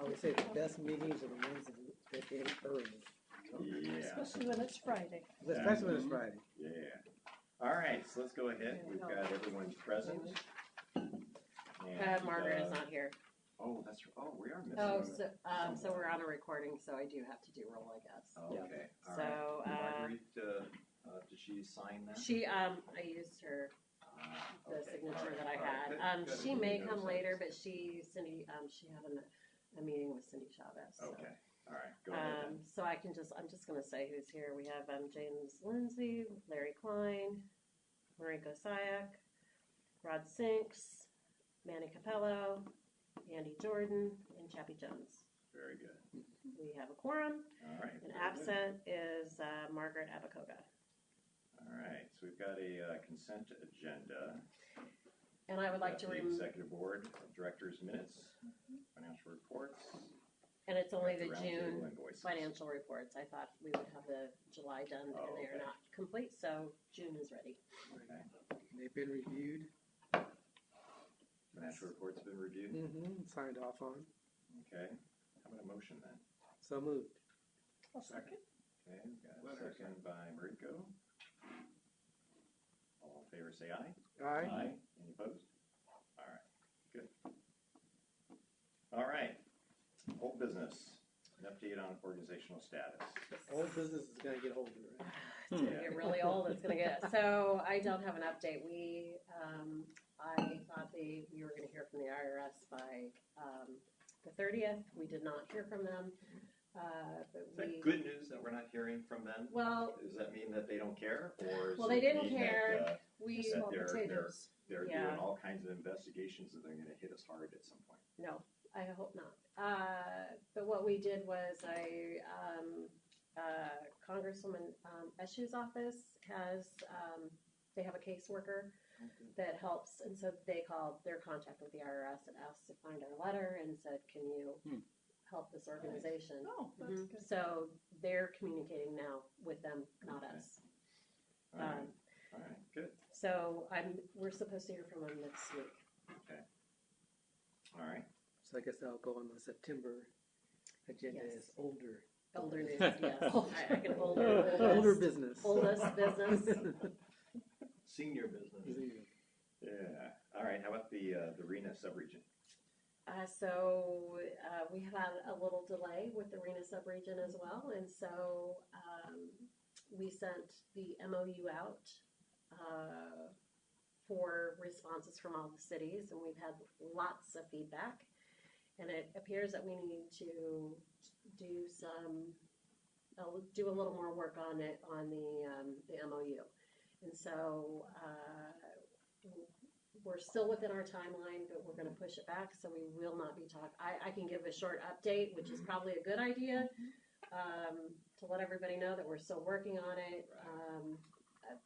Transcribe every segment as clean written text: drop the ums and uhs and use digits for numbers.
always say the best meetings are the ones that end early. Yeah. Especially when it's Friday. Especially when it's Friday. Yeah. All right, so let's go ahead. We've got everyone present. And, Margaret is not here. Oh, that's, oh, we are missing. Oh, so we're on a recording, so I do have to do roll, I guess. Oh, okay, all So, right. Marguerite, did she sign that? She, I used her, the Okay, signature all right, that I all right, had. good, good. She may Notice come that. later, but she had a meeting with Cindy Chavez. So. Okay, all right, go ahead then. So I'm just gonna say who's here. We have James Lindsay, Larry Klein, Mariko Sayak, Rod Sinks, Manny Capello, Andy Jordan, and Chappie Jones. Very good. We have a quorum, All right. and very absent is Margaret Abacoga. good. All right, so we've got a consent agenda. And I would like to The remove, Executive Board of Directors minutes, financial reports. and it's only got the roundtable June invoices. financial reports. I thought we would have the July done, Oh, and they are okay. not complete, so June is ready. Okay. They've been reviewed. Financial reports have been reviewed. Signed off on. Okay. How about a motion then? So moved. I'll second. Okay, we've got a second by Mariko. All in favor say aye. Aye. Any opposed? All right, good. All right, old business, an update on organizational status. Old business is gonna get older, right? It's gonna get really old. It's gonna get, so I don't have an update. I thought we were gonna hear from the IRS by, the 30th. We did not hear from them. But Is that good news that we're not hearing from them? Well, Does that mean that they don't care, or is well, it they didn't mean care. that, we, that Small they're potatoes. Yeah. doing all kinds of investigations that they're gonna hit us hard at some point? no, I hope not. But what we did was Congresswoman Eshu's office has, they have a caseworker that helps, and so they called their contact with the IRS and asked to find our letter and said, can you help this organization? Oh, that's good. So they're communicating now with them, not Okay. us. All right, all right, good, So we're supposed to hear from them next week. okay. All right, So I guess that'll go on the September agenda Yes. as older. Older news, yes. I can older Older business. oldest business. senior business. Yeah, all right, how about the RENA subregion? So we have had a little delay with the RENA subregion as well, and so we sent the MOU out for responses from all the cities, and we've had lots of feedback. And it appears that we need to do a little more work on it on the MOU, and so we're still within our timeline, but we're going to push it back, so we will not be talking. I can give a short update, which is probably a good idea, to let everybody know that we're still working on it.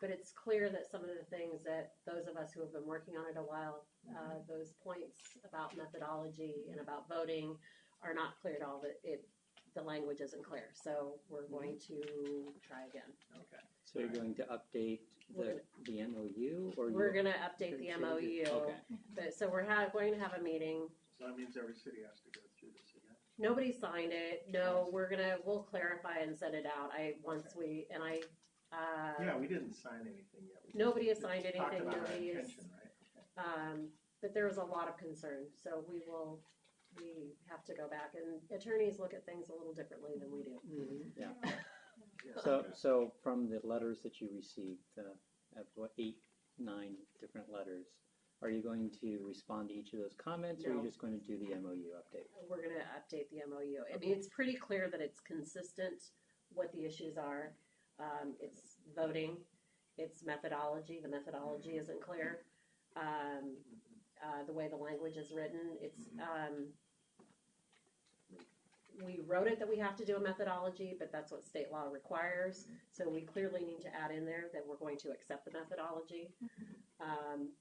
But it's clear that some of the things that those of us who have been working on it a while, those points about methodology and about voting are not clear at all. That the language isn't clear, so we're going to try again. Okay. So you're going to update the MOU, or We're you're going to update the MOU. Okay. But, so we're going to have a meeting. So that means every city has to go through this again? Nobody signed it. No, we'll clarify and send it out. Yeah, we didn't sign anything yet. We Nobody has just signed talked anything. about our Nobody is. intention, right? But there was a lot of concern, so we have to go back, and attorneys look at things a little differently than we do. So from the letters that you received, of what 8, 9 different letters, are you going to respond to each of those comments, or are No. you just going to do the MOU update? We're going to update the MOU. I mean, it's pretty clear that it's consistent what the issues are. It's voting, it's methodology. The methodology isn't clear. The way the language is written, it's we wrote it that we have to do a methodology, but that's what state law requires. So we clearly need to add in there that we're going to accept the methodology.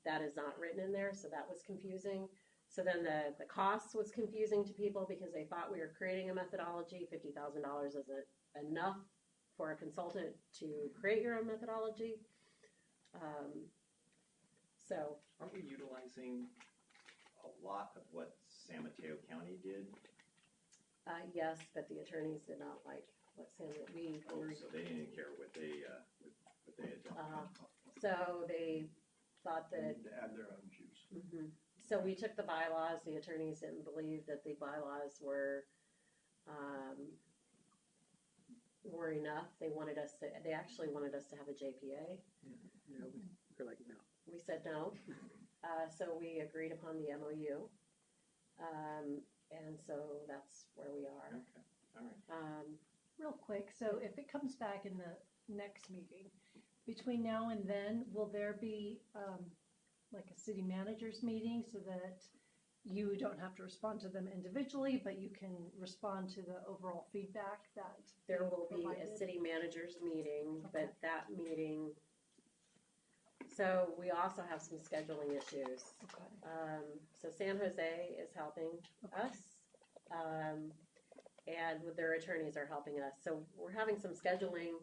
That is not written in there, so that was confusing. So then the cost was confusing to people because they thought we were creating a methodology. $50,000 isn't enough for a consultant to create your own methodology. So Aren't we utilizing a lot of what San Mateo County did Yes, but the attorneys did not like what Sam, we Oh, were, so they didn't care what they had done. so they thought They that, need to add their own juice. so we took the bylaws, the attorneys didn't believe that the bylaws were enough. They actually wanted us to have a JPA. No, we're like, no. We said no. So we agreed upon the MOU. And so that's where we are. Okay, all right. Real quick, so if it comes back in the next meeting, between now and then, will there be, like a city managers meeting so that you don't have to respond to them individually, but you can respond to the overall feedback that There will be a provided? city managers meeting, Okay. but that meeting, so we also have some scheduling issues. Okay. So San Jose is helping us, and with their attorneys are helping us. So we're having some scheduling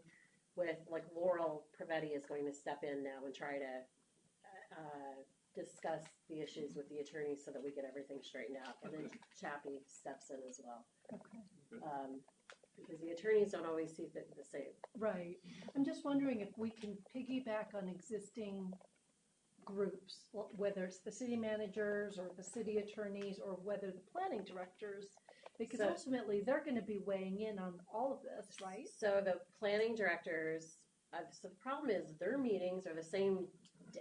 with, like Laurel Prevetti is going to step in now and try to discuss the issues with the attorneys so that we get everything straightened out. And then Chappie steps in as well. Okay. Because the attorneys don't always see the same. Right. I'm just wondering if we can piggyback on existing groups, whether it's the city managers or the city attorneys or whether the planning directors, because So- ultimately they're going to be weighing in on all of this, right? So the planning directors, so the problem is their meetings are the same,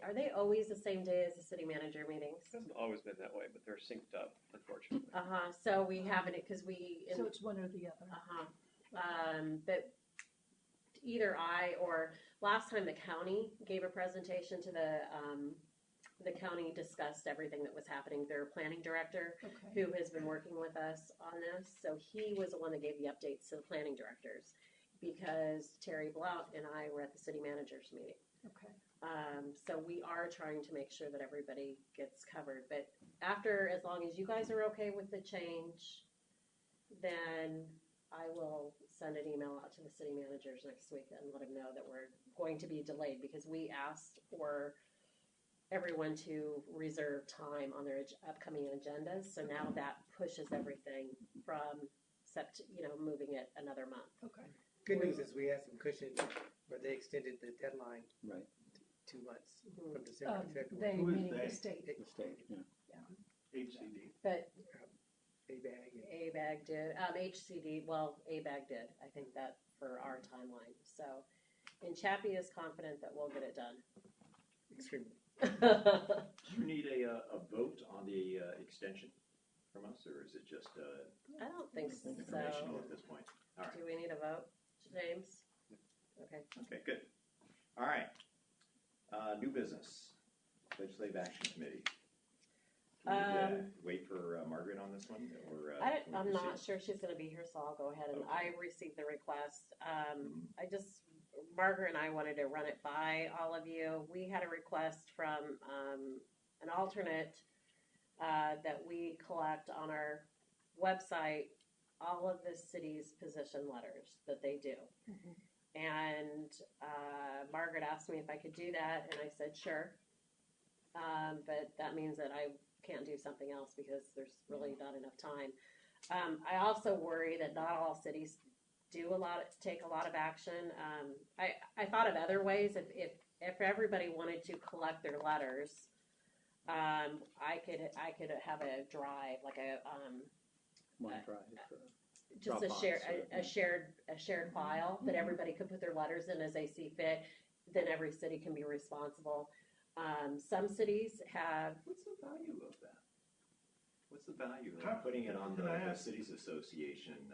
are they always the same day as the city manager meetings? It hasn't always been that way, but they're synced up, unfortunately. So we haven't, because we, So it's one or the other. but either I or last time the county gave a presentation to the county discussed everything that was happening. Their planning director, Okay. who has been working with us on this, so he was the one that gave the updates to the planning directors because Terry Blount and I were at the city managers meeting. Okay. So we are trying to make sure that everybody gets covered. But after, as long as you guys are okay with the change, then I will send an email out to the city managers next week and let them know that we're going to be delayed because we asked for everyone to reserve time on their upcoming agendas. So now that pushes everything from moving it another month. Okay. Good news is we had some cushion where they extended the deadline Right. 2 months Mhm. from December to They, February. Who is meaning they? the state. The state, yeah. HCD. But ABAG and ABAG did, HCD, well, ABAG did, I think that for our timeline, so, and Chappie is confident that we'll get it done. extremely. Do you need a vote on the extension from us, or is it just I don't think so. informational at this point? All right. Do we need a vote, James? Okay. Okay, good. All right. New business, legislative action committee. Do we need to wait for Margaret on this one, or? can we I'm not proceed? sure she's gonna be here, so I'll go ahead and, Okay. I received the request. Margaret and I wanted to run it by all of you. We had a request from, an alternate, that we collect on our website, all of the city's position letters that they do. Mhm. And, Margaret asked me if I could do that, and I said, sure. But that means that I can't do something else because there's really not enough time. I also worry that not all cities take a lot of action. I thought of other ways. If everybody wanted to collect their letters, I could have a drive, like a, OneDrive. just a Dropbox shared file that everybody could put their letters in as they see fit. Then every city can be responsible. Some cities have, What's the value of that? What's the value How- of putting it on can I the ask- Cities Association,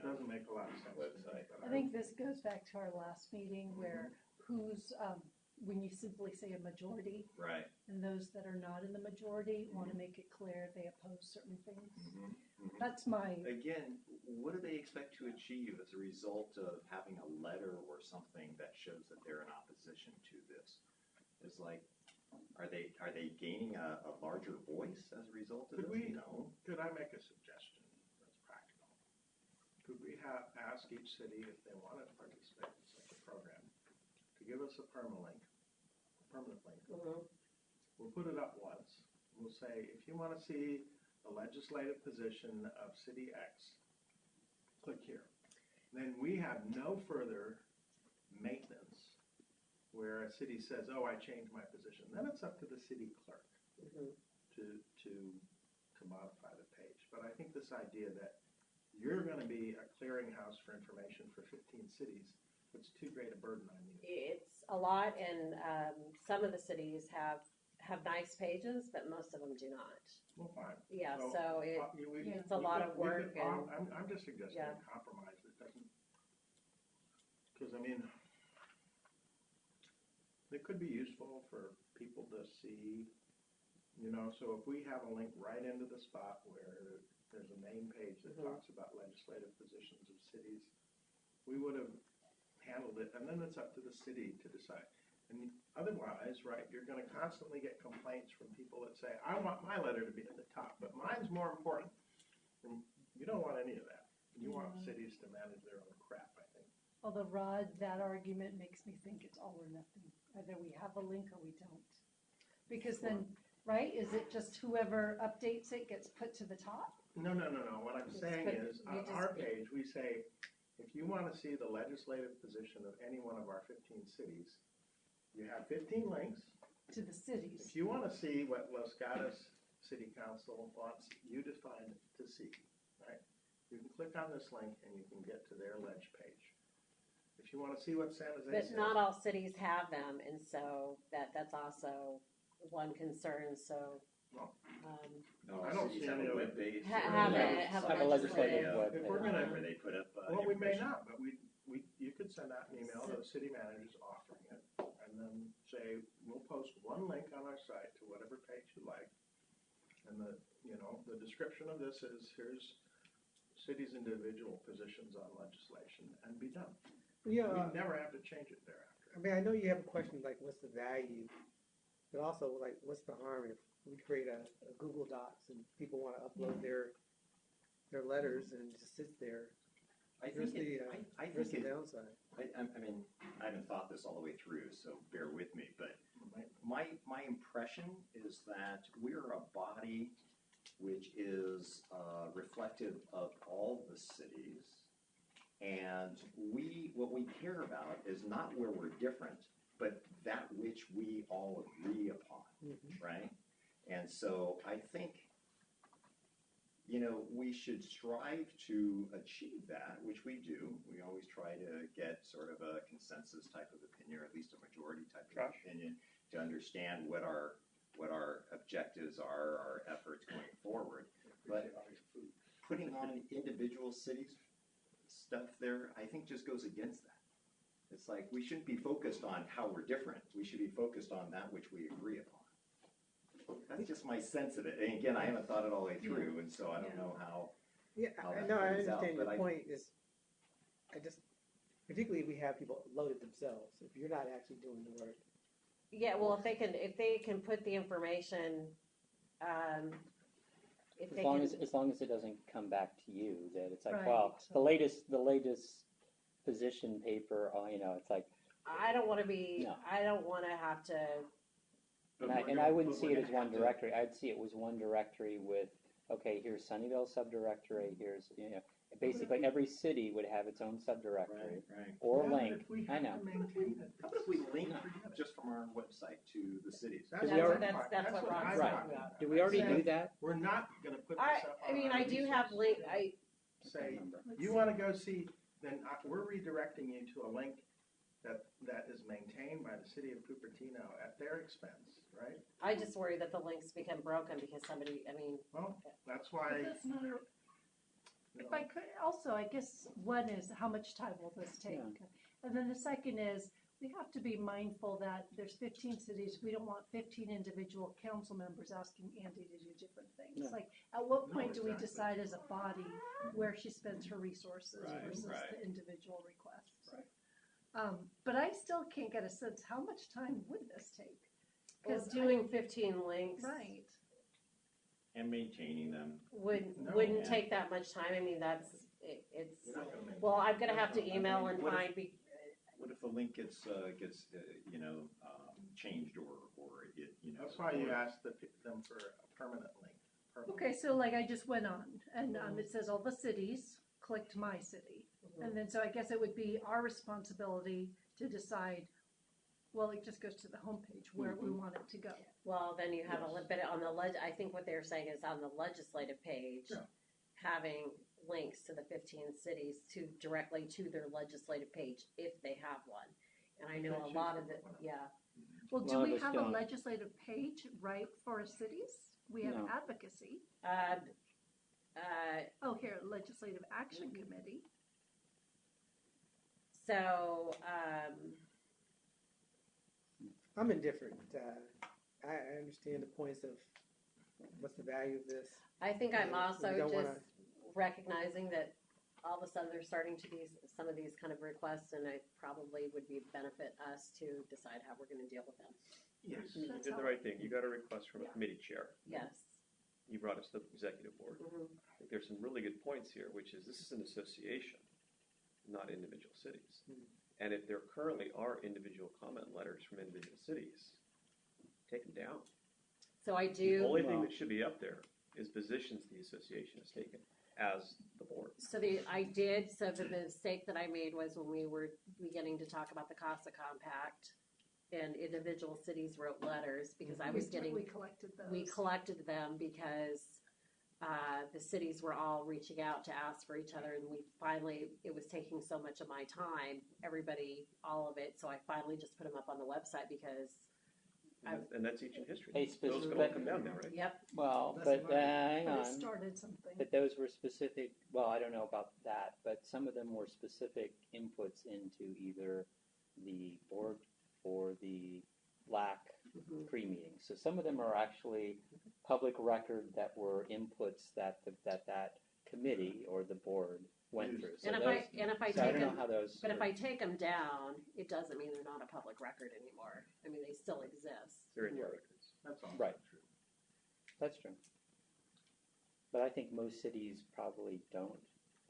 Doesn't make a lot of sense. website? I think this goes back to our last meeting where when you simply say a majority, Right. and those that are not in the majority want to make it clear they oppose certain things. That's my, Again, what do they expect to achieve as a result of having a letter or something that shows that they're in opposition to this? It's like, are they gaining a larger voice as a result of Could this? we- No. Could I make a suggestion that's practical? Could we ask each city if they want to participate in such a program, to give us a permanent link? We'll put it up once. We'll say, if you want to see the legislative position of city X, click here. Then we have no further maintenance where a city says, oh, I changed my position. Then it's up to the city clerk Mhm. to modify the page. But I think this idea that you're going to be a clearinghouse for information for 15 cities puts too great a burden on you. It's a lot, and some of the cities have nice pages, but most of them do not. Well, fine. Yeah, So, so Yeah. it's a lot of work, and I'm just suggesting Yeah. a compromise that doesn't, because I mean, it could be useful for people to see, so if we have a link right into the spot where there's a main page that Mhm. talks about legislative positions of cities, we would have handled it, and then it's up to the city to decide. And otherwise, right, you're gonna constantly get complaints from people that say, I want my letter to be at the top, but mine's more important. And you don't want any of that. You want cities to manage their own crap, I think. Although Rod, that argument makes me think it's all or nothing. Either we have a link or we don't. Because then, right, is it just whoever updates it gets put to the top? No. What I'm Just saying put- is, you on just- our page, we say, if you want to see the legislative position of any one of our 15 cities, you have 15 links. To the cities. If you want to see what Los Gatos City Council wants you to see, right, you can click on this link and you can get to their ledge page. If you want to see what San Jose but says. not all cities have them, and so that's also one concern. So No, I don't cities see have any a of web it. page. Have a legislative web If page. we're gonna- Where they put up. Well, we may information. not, but you could send out an email to the city managers offering it, and then say, we'll post one link on our site to whatever page you like. And the description of this is, here's cities' individual positions on legislation, and be done. Yeah, We never have to change it thereafter. I mean, I know you have a question like, what's the value? But also, like, what's the harm if we create a Google Docs and people want to upload their letters and it just sits there? I Here's think the, it, I Here's think the it, downside. I mean, I haven't thought this all the way through, so bear with me, but my impression is that we're a body which is reflective of all the cities, and what we care about is not where we're different, but that which we all agree upon, right? And so I think, we should strive to achieve that, which we do. We always try to get sort of a consensus type of opinion, or at least a majority type of opinion, to understand what our objectives are, our efforts going forward. But putting on individual cities stuff there, I think just goes against that. It's like, we shouldn't be focused on how we're different. We should be focused on that which we agree upon. That's just my sense of it. And again, I haven't thought it all the way through, and so I don't know how. Yeah, how I that know, I plays out, understand but your I- point is, particularly if we have people load it themselves, if you're not actually doing the work. yeah, well, if they can put the information, if they As long can, as it doesn't come back to you, that it's like, Right. well, the latest position paper, it's like, I don't want to be. No. I don't want to have to. and I wouldn't see it as one directory. I'd see it was one directory with, okay, here's Sunnyvale subdirectory, here's, basically every city would have its own subdirectory Right. or Yeah, but link. if we I have know. to maintain it. How about if we link just from our website to the cities? That's we what already- I'm- that's what Ron's I'm Right. talking about. Do we already I'm saying do that? We're not gonna put this up on I mean, our I do have resource. link. Say, you wanna go see, then we're redirecting you to a link that is maintained by the city of Cupertino at their expense, right? I just worry that the links become broken because somebody. I mean, Well, that's But why, that's not a, you if know, I could, also, I guess, one is how much time will this take? And then the second is, we have to be mindful that there's 15 cities, we don't want 15 individual council members asking Andy to do different things. No. Like, at what No, point do we exactly. decide as a body where she spends her resources Right, versus right. the individual requests? Right. But I still can't get a sense, how much time would this take? because 'Cause doing 15 links Right. And maintaining them. wouldn't Yeah. take that much time. I mean, it's. you're not gonna maintain Well, I'm it. gonna have to email and What if- find. What if the link gets changed or it, That's why you or- asked them for a permanent link. Permanent. Okay, so like I just went on and it says all the cities, click to my city. Mhm. And then, so I guess it would be our responsibility to decide, well, it just goes to the homepage where we want it to go. Well, then you have Yes. but on the I think what they're saying is on the legislative page, Yeah. having links to the 15 cities to directly to their legislative page if they have one. And I know They a choose lot to of the, put one up. yeah, Well, do Well, we but have a still- legislative page, right, for our cities? We have No. advocacy. Oh, here, Legislative Action Committee. so, I'm indifferent. I understand the points of what's the value of this. I think I'm Yeah, also we don't just wanna- recognizing that all of a sudden there's starting to be some of these kind of requests, and I probably would be benefit us to decide how we're gonna deal with them. Yes. You That's did how- the right thing. You got a request from a Yeah. committee chair. Yes. You brought us to the executive board. Mhm. I think there's some really good points here, which is this is an association, not individual cities. And if there currently are individual comment letters from individual cities, take them down. So I The do. only thing Well- that should be up there is positions the association has taken as the board. So the mistake that I made was when we were beginning to talk about the CASA compact and individual cities wrote letters because I was We collected those. we collected them because the cities were all reaching out to ask for each other, and it was taking so much of my time, all of it, so I finally just put them up on the website because, And that's ancient history. Hey, Those can all specific- come down now, right? yep, Well, That's but mine. hang But it on. started something. But those were specific, well, I don't know about that, but some of them were specific inputs into either the board or the LAC Mhm. pre-meeting. So some of them are actually public record that were inputs that that committee or the board went through. So and if those, I so I take don't know them, how those. but if I take them down, it doesn't mean they're not a public record anymore. I mean, they still exist. They're in your Right. records. That's all Right. true. That's true. But I think most cities probably don't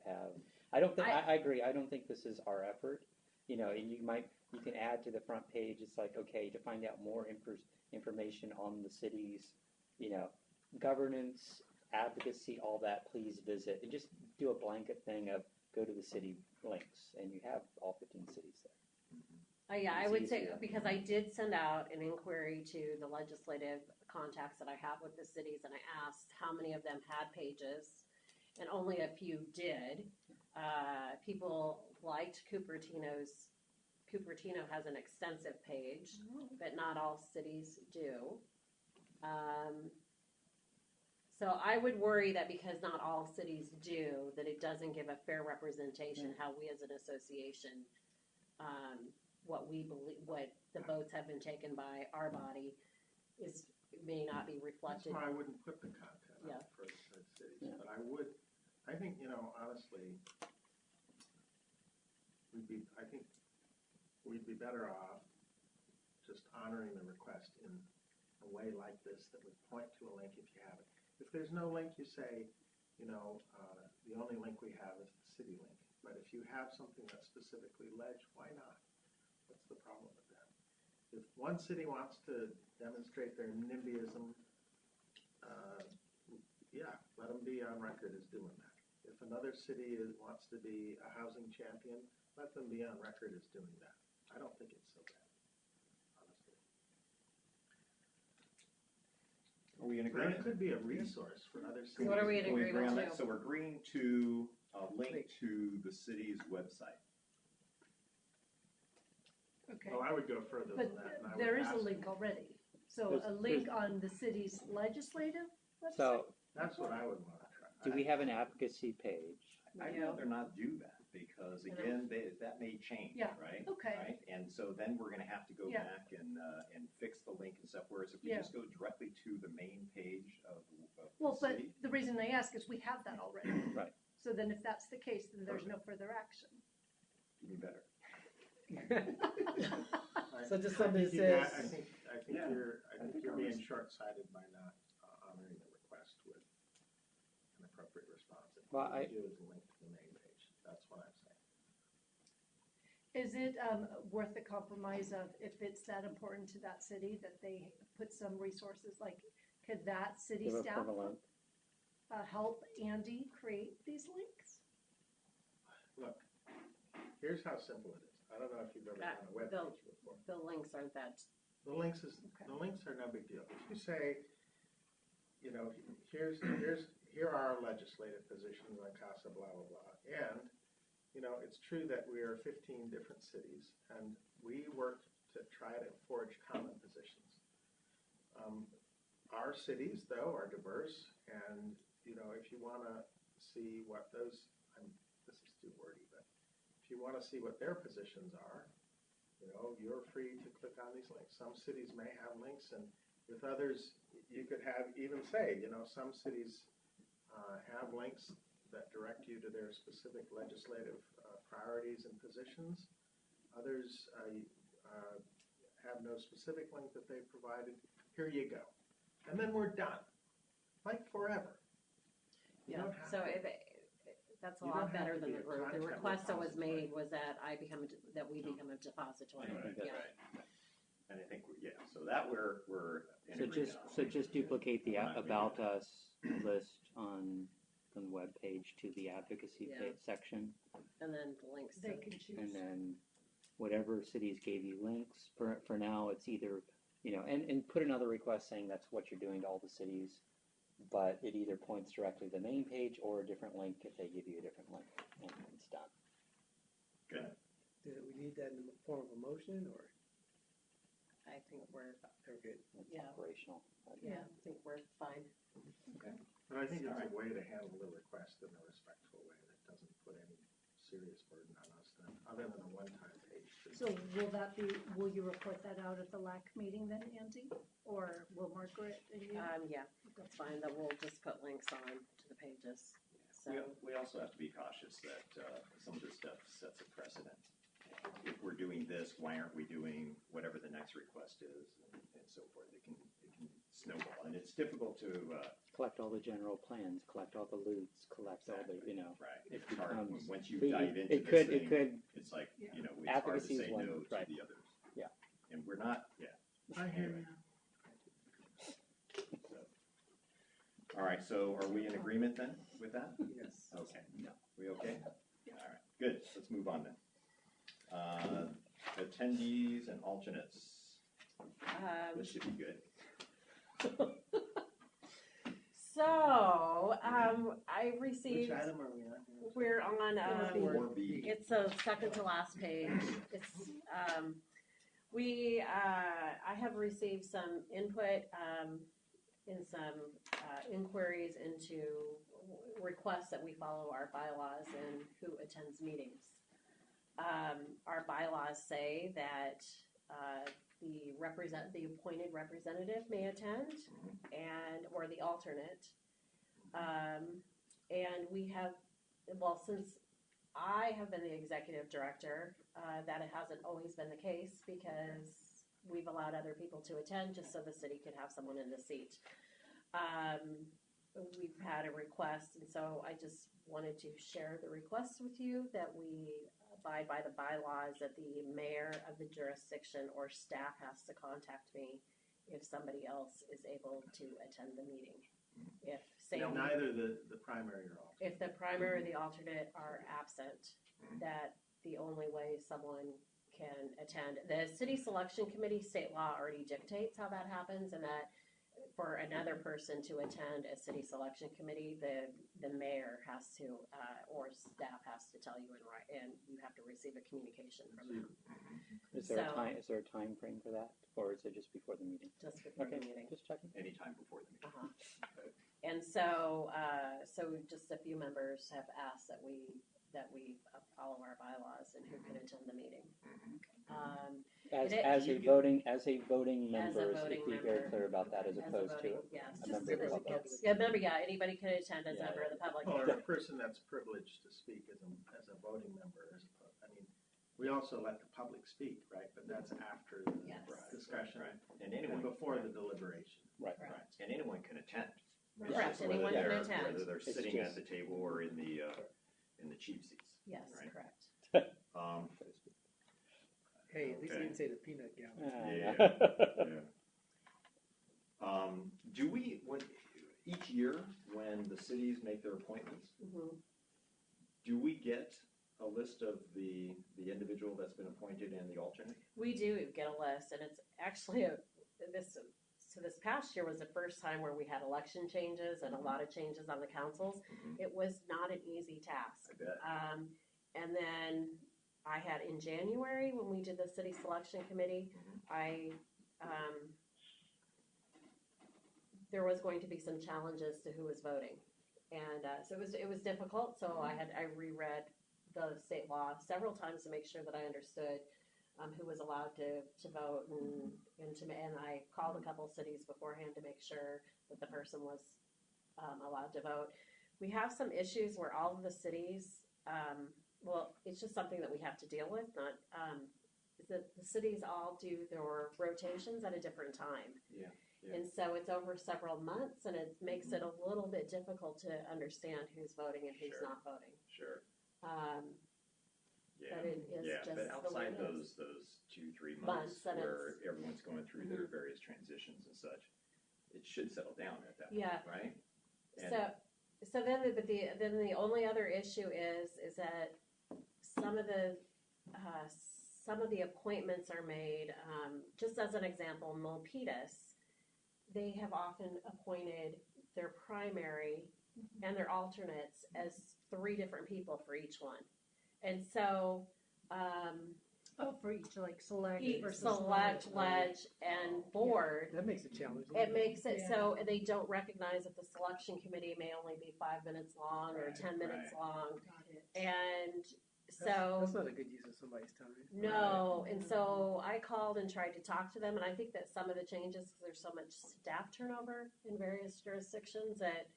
have. I don't think. I agree. I don't think this is our effort. You know, and you can add to the front page. It's like, okay, to find out more information on the city's, you know, governance, advocacy, all that. Please visit and just do a blanket thing of go to the city links, and you have all 15 cities there. Yeah, I It's would say, easier. because I did send out an inquiry to the legislative contacts that I have with the cities, and I asked how many of them had pages, and only a few did. People liked Cupertino has an extensive page, but not all cities do. So I would worry that because not all cities do, that it doesn't give a fair representation how we as an association, what we believe, what the votes have been taken by our body may not be That's reflected. why I wouldn't put the content Yeah. up for cities, Yeah. but I think, honestly, I think we'd be better off just honoring the request in a way like this that would point to a link if you have it. If there's no link, you say, the only link we have is the city link. But if you have something that's specifically ledge, why not? What's the problem with that? If one city wants to demonstrate their NIMBYism, let them be on record as doing that. If another city wants to be a housing champion, let them be on record as doing that. I don't think it's so bad, honestly. Are we in And agreement? it could be a resource for other cities. So what are we in Can we agree on agreement that? to? So we're agreeing to a link to the city's website. Okay. Well, I would go further But than that. And I would there is a ask- link already. So There's- a link on the city's legislative website? So, That's what I would want to try. do we have an advocacy page? I'd rather not do that because again, that may change, Yeah. right? Okay. Right? And so then we're gonna have to go Yeah. back and fix the link and stuff, whereas if we Yeah. just go directly to the main page of the Well, but city. the reason I ask is we have that already. Right. So then if that's the case, then there's no further action. Even better. So just something that Yeah, says- I think Yeah. you're being short-sighted by not honoring the request with an appropriate response. If Well, all I- you do is link to the main page. That's what I'm saying. Is it worth the compromise of if it's that important to that city that they put some resources, like could that city Give a staff link? help Andy create these links? here's how simple it is. I don't know if you've ever done a web the- page before. The links aren't that, The links are no big deal. If you say, you know, here are our legislative positions on CASA, blah, blah, blah. And, you know, it's true that we are 15 different cities, and we work to try to forge common positions. Our cities, though, are diverse, and, you know, if you want to see what those, this is too wordy, but if you want to see what their positions are, you know, you're free to click on these links. Some cities may have links, and with others, you could have even say, you know, some cities have links that direct you to their specific legislative priorities and positions. Others have no specific link that they've provided. Here you go. And then we're done. Like forever. You don't have so to. that's a You lot don't have better to than be the a group. The content request that was repository. made was that we become a depository. Right, Yeah. right. And I think, so that we're in agreement on. So just duplicate the We're not About Us list on the web page to the advocacy Yeah. section, And then the links. They can choose. and then whatever cities gave you links, for now, it's either, you know, and put another request saying that's what you're doing to all the cities, but it either points directly to the main page or a different link if they give you a different link, and it's done. Good. Do we need that in the form of a motion, or I think we're, we're good? It's Yeah. operational. yeah, I think we're fine. But I think it's All right. a way to handle the request in a respectful way that doesn't put any serious burden on us then, other than a one-time page. So will you report that out at the LAC meeting then, Andy? Or will Margaret and you? Yeah, that's fine. That we'll just put links on to the pages. So, We also have to be cautious that some of this stuff sets a precedent. If we're doing this, why aren't we doing whatever the next request is, and so forth? It can snowball, and it's difficult to. Collect all the general plans, collect all the loots, collect all the, you know. Right. It It's hard, becomes- once you it- dive into it this could- thing, it could- it's like, Yeah. you know, it's hard to Advocacy is say one, no to right. the others. Yeah. And we're not, I hear Anyway. you. All right, so are we in agreement then with that? Yes. Okay. We okay? All right, good. Let's move on then. Attendees and alternates. This should be good. so I received. Which item are we on? We're on. 4B. It's the second to last page. It's I have received some input in some inquiries into requests that we follow our bylaws and who attends meetings. Our bylaws say that the appointed representative may attend or the alternate. And we have, well, since I have been the executive director, that it hasn't always been the case because we've allowed other people to attend just so the city could have someone in the seat. We've had a request, and so I just wanted to share the request with you that we abide by the bylaws that the mayor of the jurisdiction or staff has to contact me if somebody else is able to attend the meeting. If say Now, neither the primary or alternate. if the primary or the alternate are absent, that the only way someone can attend, the city selection committee state law already dictates how that happens, and that for another person to attend a city selection committee, the mayor has to, or staff has to tell you and you have to receive a communication from them. Is there a So- time, frame for that, or is it just before the meeting? Just before the Okay, meeting. just checking. Anytime before the meeting. And so, just a few members have asked that we follow our bylaws and who can attend the meeting. As It- a you- voting As a member, voting be very member. clear about that as As a opposed to voting, yes. a member of the public. Yeah, remember, anybody can attend as a Yeah, member of the public. Or a person that's privileged to speak as a voting member. I mean, we also let the public speak, right? But that's after the Yes. discussion Right. And and anyone, before the deliberation. Right. right. And anyone can attend. It's Correct, just whether anyone can they're- attend. Whether they're It's sitting at just- the table or in the cheap seats. Yes, Right. correct. Hey, at least you Okay. didn't say the peanut gallery. Yeah. Do we, each year when the cities make their appointments, Mhm. do we get a list of the individual that's been appointed and the alternate? We do get a list, and it's actually this past year was the first time where we had election changes and a lot of changes on the councils. Mhm. It was not an easy task. I bet. And then I had in January when we did the city selection committee, there was going to be some challenges to who was voting, and so it was difficult. So I reread the state law several times to make sure that I understood who was allowed to vote, and I called a couple cities beforehand to make sure that the person was allowed to vote. We have some issues where all of the cities, well, it's just something that we have to deal with. Not the cities all do their rotations at a different time. Yeah. And so it's over several months, and it makes it a little bit difficult to understand who's voting and who's Sure. not voting. Sure. Yeah. But it is Yeah, just but the outside way it is. those 2-3 Months, months and where it's- everyone's going through their various transitions and such, it should settle down at that point, Yeah. right? And- So then the only other issue is that some of the appointments are made. Just as an example, Milpitas, they have often appointed their primary and their alternates as 3 different people for each one, and so. For each, like select versus Select, ledge. ledge, and board. That makes it challenging. It makes it Yeah. so they don't recognize that the selection committee may only be 5 minutes long or Right, 10 minutes right. long, Got it. and That's so not a good use of somebody's time. no, and so I called and tried to talk to them, and I think that some of the changes, because there's so much staff turnover in various jurisdictions that.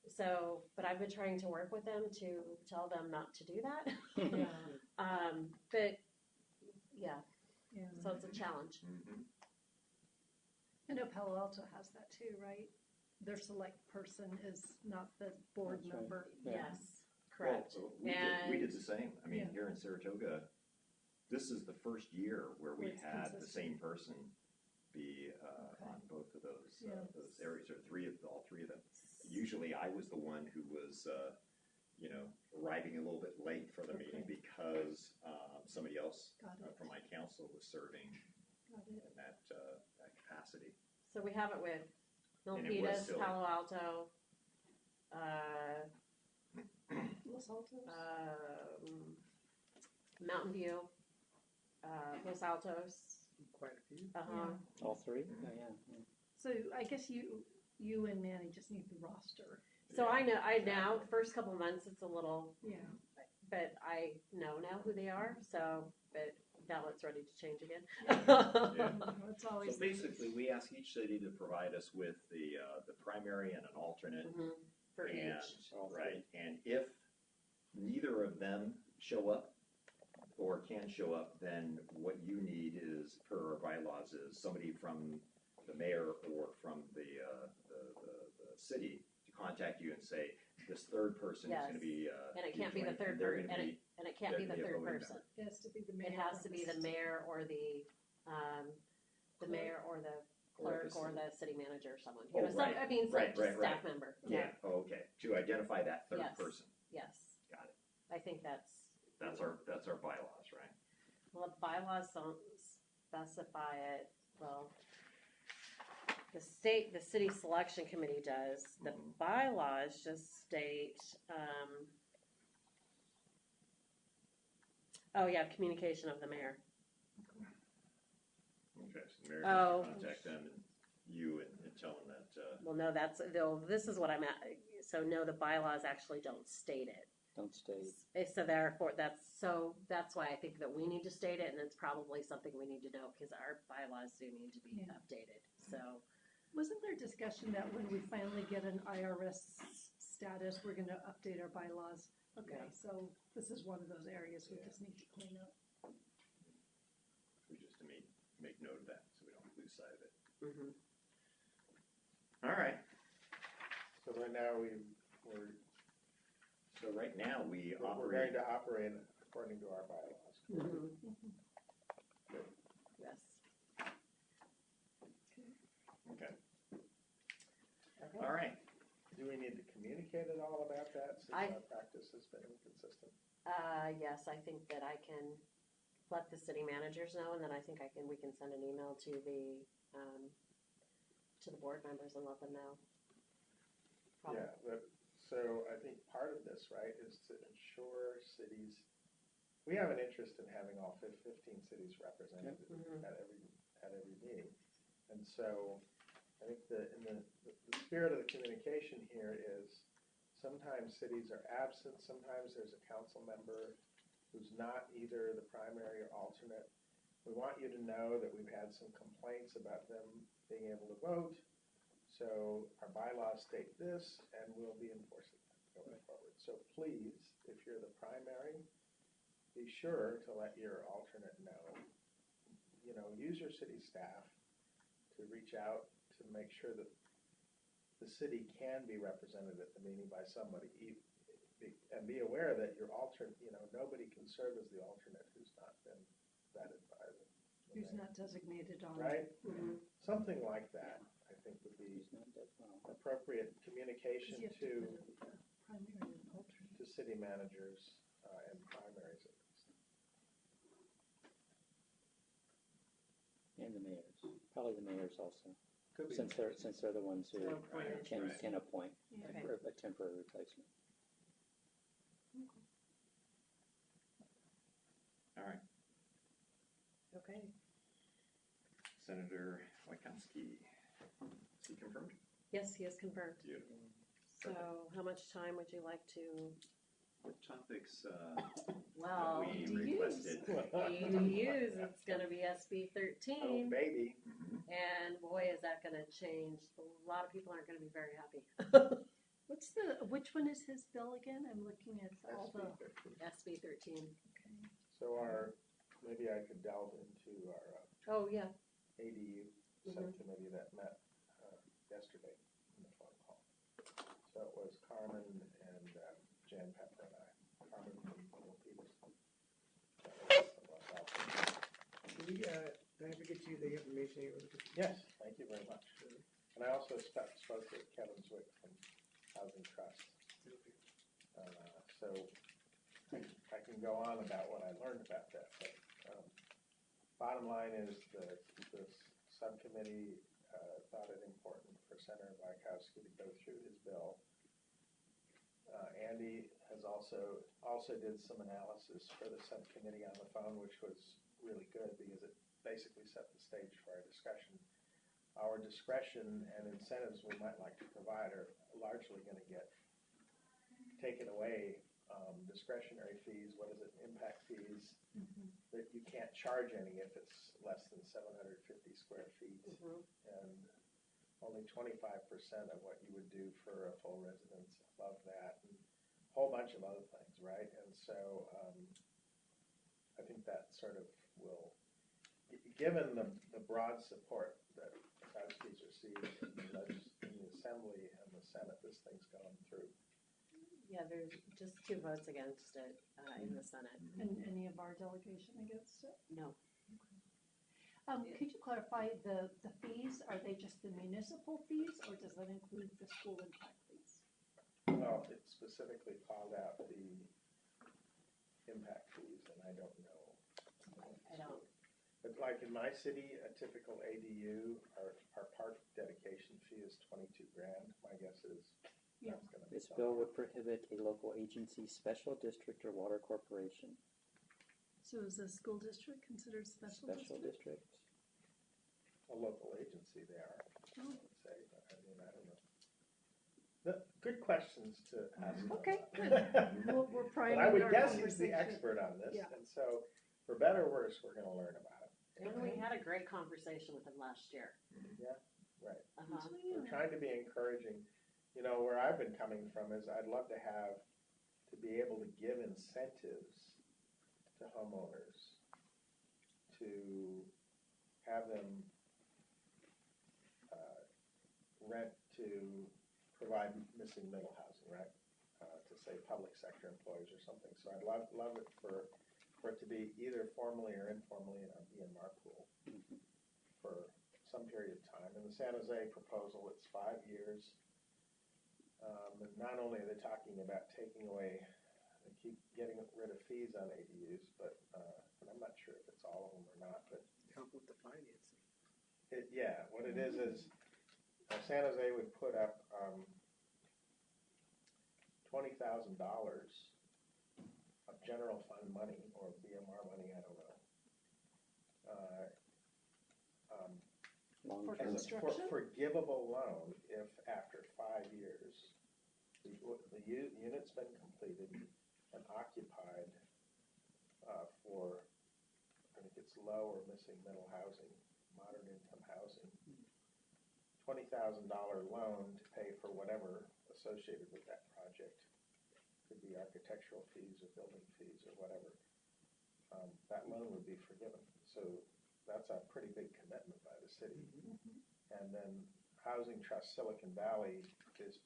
So, but I've been trying to work with them to tell them not to do that. Yeah. But yeah, Yeah. so it's a challenge. Mhm. I know Palo Alto has that too, right? Their select person is not the board That's right. member. Yeah. Yes, correct. Well, we did And- the same. I mean, Yeah. here in Saratoga, this is the first year where we Where it's had the consistent. same person be Okay. on both of those Yeah. those areas, or all three of them. Usually, I was the one who was, arriving a little bit late for the meeting Okay. because somebody else Got it. from my council was serving Got it. in that capacity. So we have it with And it was Milpitas, silly. Palo Alto, Los Altos. Mountain View, Los Altos. Quite a few. All 3? Oh, yeah. So I guess you and Manny just need the roster. So I know, the first couple months it's a little, Yeah. but I know now who they are, so, but now it's ready to change again. It's always. So basically, we ask each city to provide us with the primary and an alternate. Mhm, For And, each. right, and if neither of them show up or can show up, then what you need is, per our bylaws, is somebody from the mayor or from the city to contact you and say, this third person is gonna Yes. be. And it can't be the joining, third and they're person, gonna be- and it can't be the they're gonna be a third voting person. It has to be the mayor. It has to be the mayor or the mayor or the clerk or the city manager or someone. Oh, right, I mean, right, just right, staff right. member. Yeah, oh, okay, to identify that third Yes. person. Yes. Got it. I think that's. That's our bylaws, right? Well, the bylaws don't specify it, well, the city selection committee does. The Mhm. bylaws just state, communication of the mayor. Okay, so the mayor Oh. can contact them and you and tell them that, Well, no, this is what I'm at, so no, the bylaws actually don't state it. Don't state. So therefore, that's why I think that we need to state it, and it's probably something we need to know, because our bylaws do need to be Yeah. updated, so. Wasn't there discussion that when we finally get an IRS status, we're gonna update our bylaws? Okay, Yeah. so this is one of those areas we just need to clean up. we just to make note of that so we don't lose sight of it. Mhm. All right, So right now, so right now we're we going operate, to operate according to our bylaws. Mhm. Good. Yes. okay, Okay. all right. Do we need to communicate at all about that since I- our practice has been inconsistent? Yes, I think that I can let the city managers know, and then I think we can send an email to the board members and let them know. Probably. Yeah, so I think part of this, right, is to ensure cities, we have an interest in having all 15 cities represented Mhm. at every meeting. And so I think in the spirit of the communication here is sometimes cities are absent, sometimes there's a council member who's not either the primary or alternate. We want you to know that we've had some complaints about them being able to vote. So our bylaws state this, and we'll be enforcing that going forward. So please, if you're the primary, be sure to let your alternate know. You know, use your city staff to reach out to make sure that the city can be represented at the meeting by somebody. And be aware that your alternate, you know, nobody can serve as the alternate who's not been vetted by the Who's mayor. not designated on. Right? Mhm. Something like that, I think, would be It's not that well. appropriate communication You have to put a primary and alternate. city managers and primaries at least. And the mayors, probably the mayors also, Could be. since they're the ones who So appointed. can appoint Yeah. Okay. for a temporary replacement. All right, Okay. Senator Wojciechowski, is he confirmed? Yes, he is confirmed. Beautiful. So how much time would you like to, What topics well, we ADUs. requested? ADUs, it's gonna be SB Oh, 13. baby. And boy, is that gonna change. A lot of people aren't gonna be very happy. Which one is his bill again? I'm looking at all the. SB 13. So maybe I could delve into our Oh, yeah. ADU Mhm. subcommittee that met yesterday in the phone call. So it was Carmen and Jan Pepper and I. Carmen from Little Peterson. Did I forget you the information you were? Yes, thank you very much. And I also spoke with Kevin Zwick from Housing Trust. So I can go on about what I learned about that, but bottom line is this subcommittee thought it important for Senator Wojciechowski to go through his bill. Andy has also did some analysis for the subcommittee on the phone, which was really good because it basically set the stage for our discussion. Our discretion and incentives we might like to provide are largely going to get taken away. Discretionary fees, what is it, impact fees, that you can't charge any if it's less than 750 square feet. Mhm. And only 25% of what you would do for a full residence above that, and a whole bunch of other things, right? And so I think that sort of will, given the broad support that Kowski's received in the Assembly and the Senate, this thing's gone through. Yeah, there's just 2 votes against it in the Senate. And any of our delegation against it? No. Could you clarify the fees? Are they just the municipal fees or does that include the school impact fees? Well, it specifically called out the impact fees, and I don't know. I don't. But like in my city, a typical ADU, our park dedication fee is 22 grand. My guess is Yeah. that's going to be This something. bill would prohibit a local agency, special district, or water corporation. So is the school district considered special district? District. A local agency they are, I Oh. would say, but I mean, I don't know. Good questions to ask. Okay, good. We're But priming I would our guess he's the conversation. expert on this, Yeah. and so for better or worse, we're going to learn about it. And we had a great conversation with him last year. Yeah, right. Uh-huh. We're trying to be encouraging. You know, where I've been coming from is I'd love to be able to give incentives to homeowners to have them rent to provide missing middle housing, right? To say public sector employees or something. So I'd love it for it to be either formally or informally in our BMR pool for some period of time. In the San Jose proposal, it's 5 years. And not only are they talking about taking away, they keep getting rid of fees on ADUs, but I'm not sure if it's all of them or not, but Help with the financing. what it is San Jose would put up $20,000 of general fund money or BMR money, I don't know. Long For term. As a construction? forgivable loan if after 5 years the unit's been completed and occupied for, I think it's low or missing middle housing, moderate income housing. $20,000 loan to pay for whatever associated with that project. Could be architectural fees or building fees or whatever. That loan would be forgiven. So that's a pretty big commitment by the city. And then Housing Trust Silicon Valley is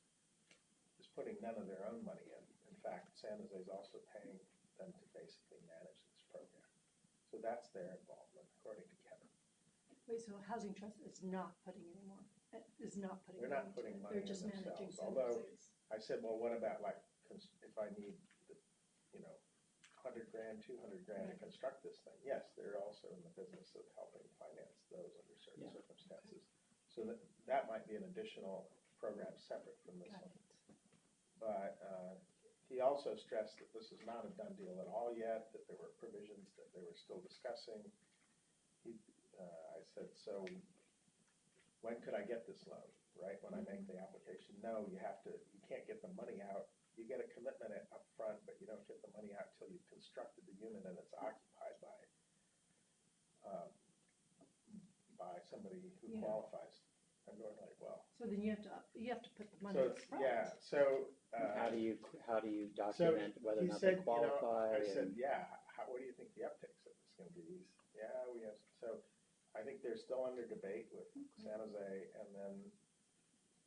putting none of their own money in. In fact, San Jose is also paying them to basically manage this program. So that's their involvement, according to Kevin. Wait, so Housing Trust is not putting any more, is not putting. They're not into putting it. money They're in just managing themselves, San although Jose's. I said, well, what about like, if I need, $100,000, $200,000 to construct this thing? Yes, they're also in the business of helping finance those under certain circumstances. So that might be an additional program separate from this Got one. it. But he also stressed that this is not a done deal at all yet, that there were provisions that they were still discussing. I said, so when could I get this loan, right? When I make the application? No, you can't get the money out. You get a commitment up front, but you don't get the money out until you've constructed the unit and it's occupied by somebody who qualifies. I'm going like, well. So then you have to put the money So up front. so. How do you document whether or not they qualify? I said, what do you think the uptakes of this is going to be? We have. So I think they're still under debate with San Jose, and then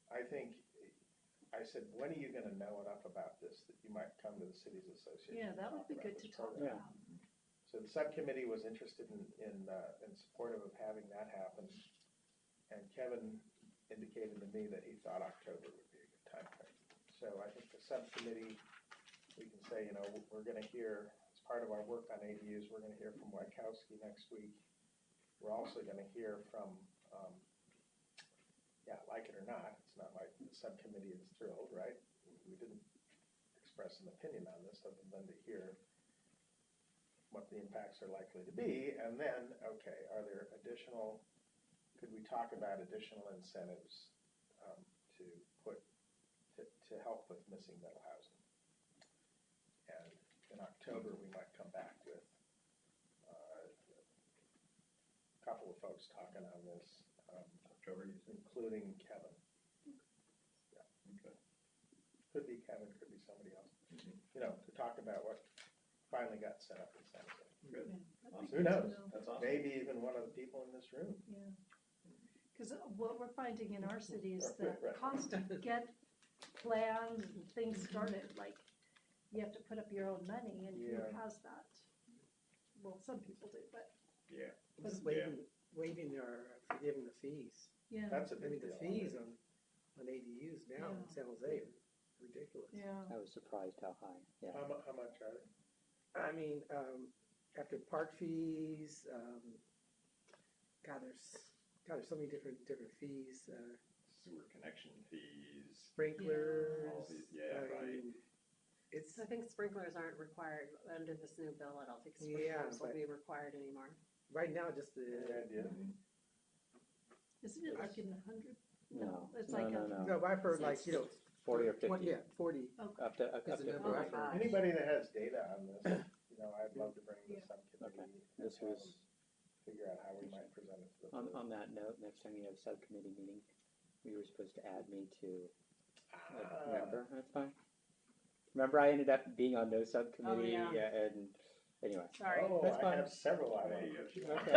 I said, when are you going to know enough about this that you might come to the city's association? Yeah, that would be good to talk Yeah. about. So the subcommittee was interested in supportive of having that happen, and Kevin indicated to me that he thought October would be a good time frame. So I think the subcommittee, we can say, we're going to hear, as part of our work on ADUs, we're going to hear from Wachowski next week. We're also going to hear from, like it or not, it's not like the subcommittee is thrilled, right? We didn't express an opinion on this other than to hear what the impacts are likely to be. And then, okay, are there could we talk about additional incentives to help with missing middle housing? And in October, we might come back with a couple of folks talking on this, including Kevin. Yeah. Okay. Could be Kevin, could be somebody else. To talk about what finally got set up in San Jose. Good. Yeah, Awesome. Who knows? That's awesome. Maybe even one of the people in this room. Yeah. Because what we're finding in our city is Right. that cost to get plans and things started, like, you have to put up your own money, and who Yeah. has that? Well, some people do, but, Yeah. Just waiving or forgiving the fees. yeah. That's a I mean, big the deal. fees on ADUs now in Yeah. San Jose are ridiculous. Yeah. I was surprised how high. Yeah. How much are they? I mean, after park fees, there's so many different fees, Sewer connection fees. sprinklers. All these- yeah, I right. mean, It's, I think sprinklers aren't required under this new bill. I don't think Yeah, sprinklers will but- be required anymore. right now, just Any the, idea? Isn't it like in the hundred? No, It's no, like no, a, no. no, but I've heard like, 40 or 50. Yeah, 40 Up to is the 50. number I've heard. Anybody that has data on this, I'd love to bring the subcommittee and This have was- them figure out how we might present it to the board. On that note, next time you have a subcommittee meeting, you were supposed to add me to. Remember? That's fine. Remember, I ended up being on no subcommittee, Oh, yeah. and anyway. Sorry. Oh, That's I fine. have several There items. you go. Okay.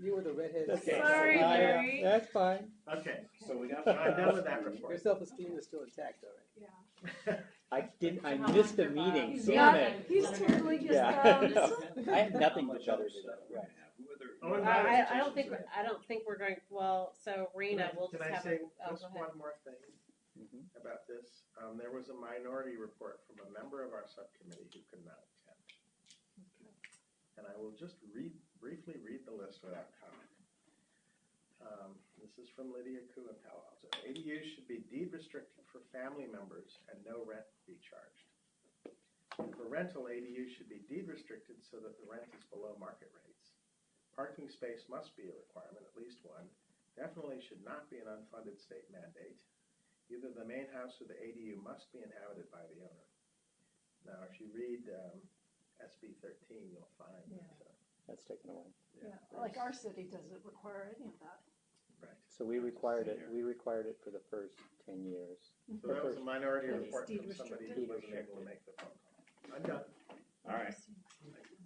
You were the redhead. That's Okay. Sorry, fine. Barry. That's fine. Okay, So we got. I'm done with that Your report. self-esteem is still intact, though, right? yeah. I How missed the long meeting. your Damn Yeah, it. he's totally just, Yeah. I had nothing How but much better other to do. stuff we're Right. gonna have? Who are there- Oh, what and other I don't think presentations I don't think we're going. Well, so Rena, we'll Can just I have say a. Oh, just go ahead. one more thing Mhm. about this. There was a minority report from a member of our subcommittee who could not attend. And I will just briefly read the list without comment. This is from Lydia Koo in Palo Alto. ADUs should be deed restricted for family members and no rent be charged. For rental, ADUs should be deed restricted so that the rent is below market rates. Parking space must be a requirement, at least one. Definitely should not be an unfunded state mandate. Either the main house or the ADU must be inhabited by the owner. Now, if you read SB 13, you'll find that. That's taken away. Yeah, like our city doesn't require any of that. Right. So we required it for the first 10 years. So that was a minority But report it's from somebody deed who wasn't able to make the phone call. I'm done. All right,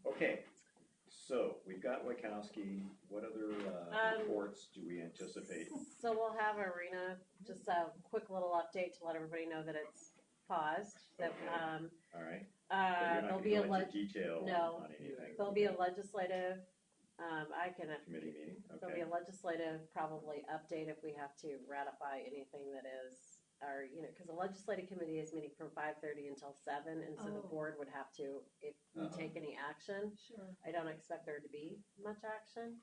okay. So we've got Wachowski. What other reports do we anticipate? So we'll have Arena, just a quick little update to let everybody know that it's paused. That Okay. All right. there'll be a But you're not going to go into detail no. on anything. there'll be a legislative. I can. Committee meeting. There'll be a legislative probably update if we have to ratify anything that is, or because the legislative committee is meeting from 5:30 until 7, and so the Oh. board would have to, if we take any action. Sure. I don't expect there to be much action.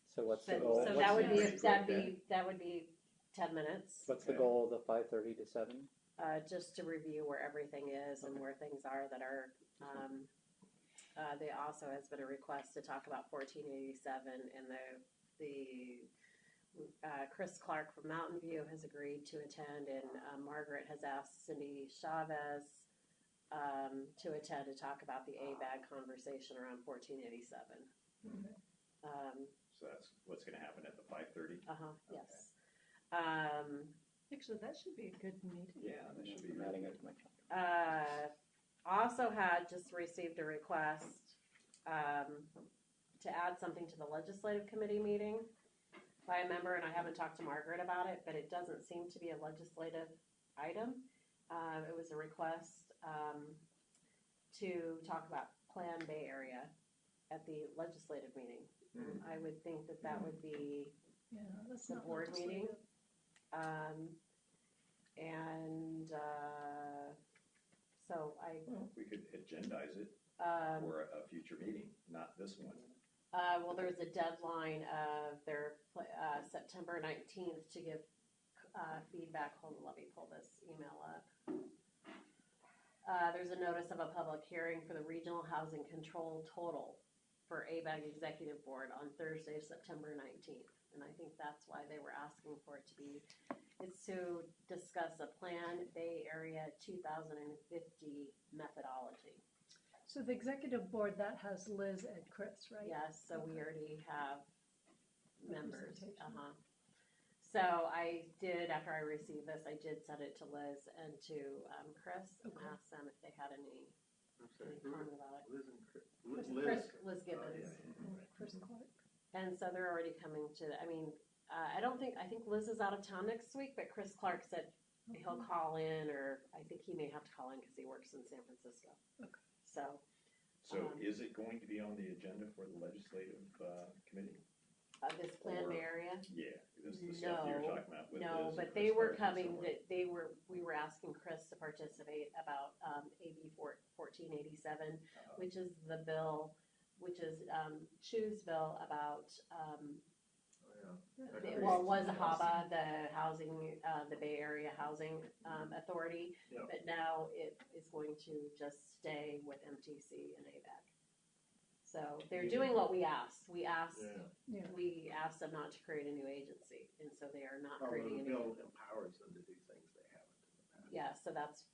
So what's the But, goal? so What's that would the- be, Pretty that'd quick be, that would be 10 minutes, What's the Okay. goal of the 5:30 to 7? just to review where everything is and where things are that are, there also has been a request to talk about 1487 and the Chris Clark from Mountain View has agreed to attend, and Margaret has asked Cindy Chavez to attend to talk about the ABAG conversation around 1487. So that's what's going to happen at the 5:30. Yes. Actually, that should be a good meeting. Yeah, that should be I'm really adding good. it to my calendar. Also had just received a request to add something to the legislative committee meeting by a member, and I haven't talked to Margaret about it, but it doesn't seem to be a legislative item. It was a request to talk about Plan Bay Area at the legislative meeting. I would think that that would be Yeah, that's the not board meeting. legislative. So I, We could agendize it for a future meeting, not this one. well, there's a deadline of their September 19th to give feedback. Hold on, let me pull this email up. There's a notice of a public hearing for the Regional Housing Control Total for ABAG Executive Board on Thursday, September 19th. And I think that's why they were asking for it to be. It's to discuss a Plan Bay Area 2050 methodology. So the executive board, that has Liz and Chris, right? Yes, so we already have members. Representation. So I did, after I received this, I did send it to Liz and to Chris and Okay. asked them if they had any I'm sorry. comment about it. Liz and Chris. Liz Gibbons. Oh, yeah. Chris Clark. And so they're already coming to, I mean, I think Liz is out of town next week, but Chris Clark said he'll call in, or I think he may have to call in because he works in San Francisco. Okay. So, So is it going to be on the agenda for the legislative committee? this Plan Bay Area? Yeah, this is the stuff you were No, talking about with No, Liz and but Chris they were Clark and so coming, forth. we were asking Chris to participate about AB 1487, which is the bill, which is Chu's bill about, well, it was HABA, the housing, the Bay Area Housing Authority, Yeah. but now it is going to just stay with MTC and ABAG. So they're doing what we asked. We asked them not to create a new agency, and so they are not creating a The new. bill empowers them to do things they haven't in the past. Yeah, so that's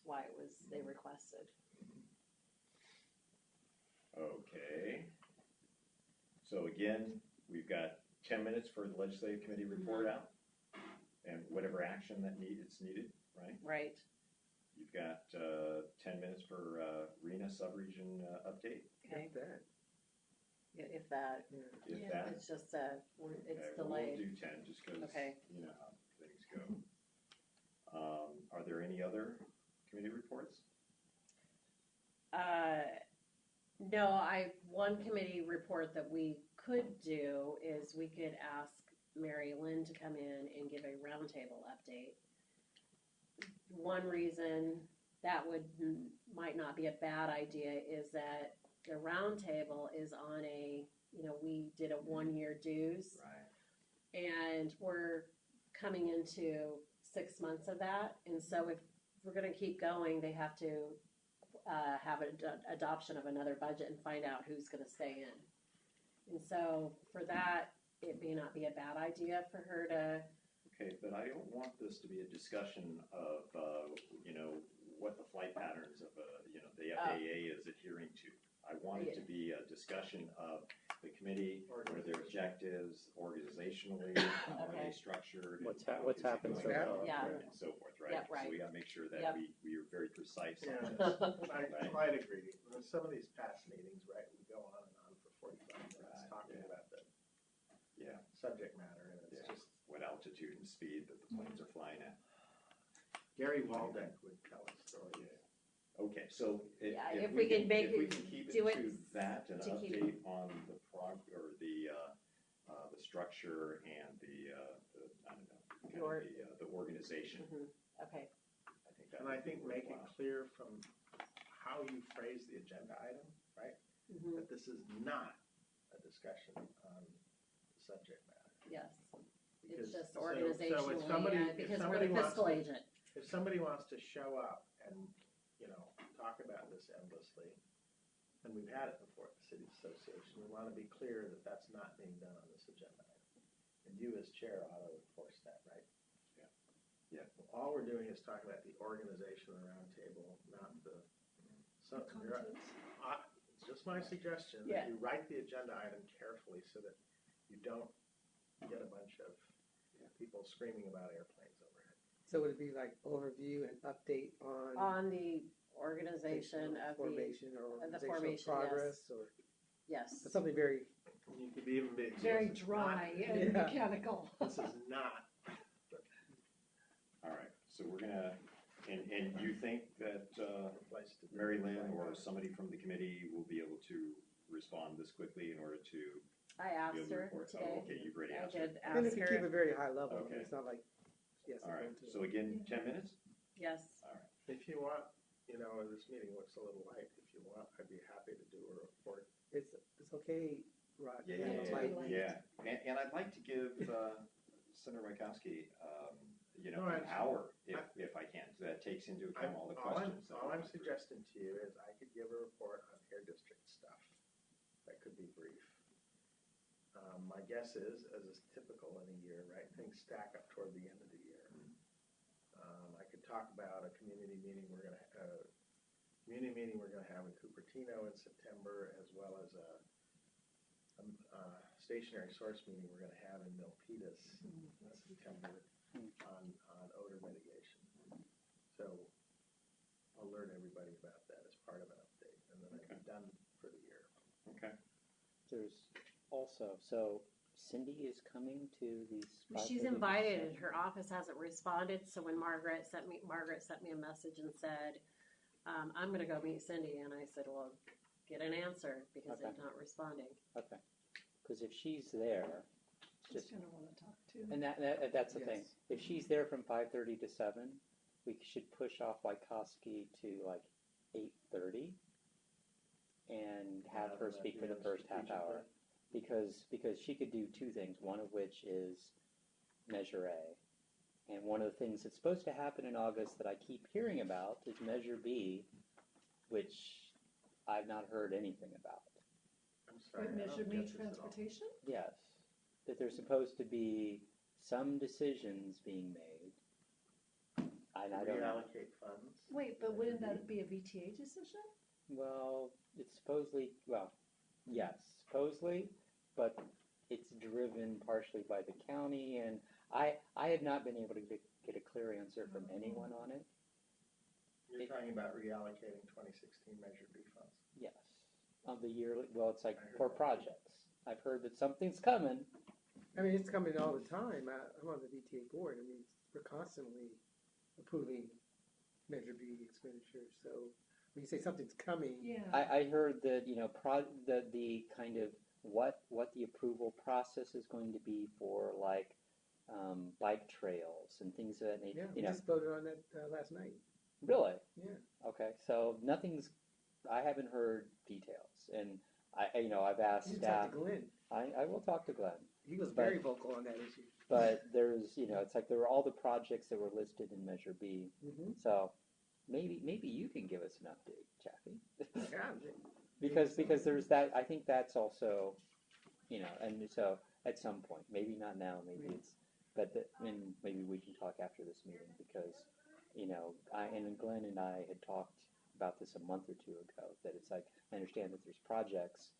why it was, they requested. Okay. So again, we've got 10 minutes for the legislative committee report out, and whatever action that it's needed, right? Right. You've got 10 minutes for RENA sub-region update, Okay. Get that. Yeah, if that, if Yeah. that. it's just Okay, it's well, delayed. We'll do 10 just because, Okay. you know how things go. Are there any other committee reports? No, one committee report that we could do is we could ask Mary Lynn to come in and give a roundtable update. One reason that might not be a bad idea is that the roundtable is on we did a 1-year dues. Right. And we're coming into 6 months of that. And so if we're going to keep going, they have to have an adoption of another budget and find out who's going to stay in. And so for that, it may not be a bad idea for her to. Okay, but I don't want this to be a discussion of, what the flight patterns of, the FAA is adhering to. I want it to be a discussion of the committee, what are their objectives, organizationally, how are they structured, What's is it happened going so well, far. Yeah. and so forth, right? Yep, right. So we got to make sure that Yep. we are very precise Yeah. on this. I Right. quite agree. In some of these past meetings, right, we go on and on for 45 minutes Right, talking yeah. about the Yeah, subject matter, and it's Yeah. just, what altitude and speed that the planes are flying at. Gary Waldeck would tell a story. Okay, so Yeah, if we can make if we it- can keep do it it to that, an to keep- update on the the structure and I don't know, kind Your- of the organization. Okay. I think that And I would be think make it worthwhile. clear from how you phrase the agenda item, right, Mhm. that this is not a discussion on the subject matter. Yes. Because- It's just so if organizationally, somebody- if because we're somebody the wants fiscal to- agent. If somebody wants to show up and, talk about this endlessly, and we've had it before at the City Association, we want to be clear that that's not being done on this agenda item. And you as chair ought to enforce that, right? Yeah. Yeah. All we're doing is talking about the organization of the roundtable, not the, it's just my suggestion, that you write the agenda item carefully so that you don't get a bunch of people screaming about airplanes overhead. So would it be like overview and update On the organization of the, formation or the organizational formation, progress or yes. something very, You could even be. Very this is dry not- and Yeah. mechanical. This is not. All right, so we're gonna, and you think that the place to do Mary it. Lynn or somebody from the committee will be able to respond this quickly in order to I be asked able to her report? today. Oh, okay, you've already I answered. did and ask if you keep her, it very high level, Okay. it's not like, yes. All right, I'm going to. so again, 10 minutes? yes. All right. If you want, this meeting looks a little light. If you want, I'd be happy to do a report. It's okay, Rod. Yeah, to have a light- yeah. And I'd like to give Senator Rakowski, No, an I- hour, if I can. That takes into account all the questions. that All we I'm went through. suggesting to you is I could give a report on Air District stuff. That could be brief. My guess is, as is typical in a year, right, things stack up toward the end of the year. I could talk about a community meeting we're gonna have in Cupertino in September, as well as a stationary source meeting we're gonna have in Milpitas in September on odor mitigation. So I'll alert everybody about that as part of an update, and then I'll be done for the year. Okay. There's also, so Cindy is coming to these. She's 5:30 invited and her office hasn't responded, so when Margaret sent me a message and said, I'm gonna go meet Cindy, and I said, well, get an answer, because they're Okay. not responding. Okay, because if she's there, Just gonna wanna talk to. and that's the thing. Yes. If she's there from 5:30 to 7, we should push off Wykoski to like 8:30 and have her speak for the first half hour. Because she could do two things, one of which is Measure A. And one of the things that's supposed to happen in August that I keep hearing about is Measure B, which I've not heard anything about. I'm sorry. What I don't measure get me this at all. transportation? Yes, that there's supposed to be some decisions being made. And I don't know. Reallocate funds. Wait, but wouldn't that be a VTA decision? Well, it's supposedly, yes, supposedly, but it's driven partially by the county, and I have not been able to get a clear answer from anyone on it. You're talking about reallocating 2016 Measure B funds. Yes, of the yearly, well, it's like I heard for that. projects. I've heard that something's coming. I mean, it's coming all the time. I'm on the VTA board. I mean, we're constantly approving Measure B expenditures. So when you say something's coming, Yeah. I heard that, the kind of what the approval process is going to be for like bike trails and things of that nature. Yeah, we You know, just voted on that last night. really? Yeah. Okay, so I haven't heard details, and I've asked You staff. talked to Glenn. I will talk to Glenn, He was very vocal on that issue. but there's, it's like there were all the projects that were listed in Measure B. Mm-hmm. So maybe you can give us an update, Chaffee. Yeah. because there's that. I think that's also, and so at some point, maybe not now, maybe and maybe we can talk after this meeting because, Glenn and I had talked about this a month or two ago. That it's like I understand that there's projects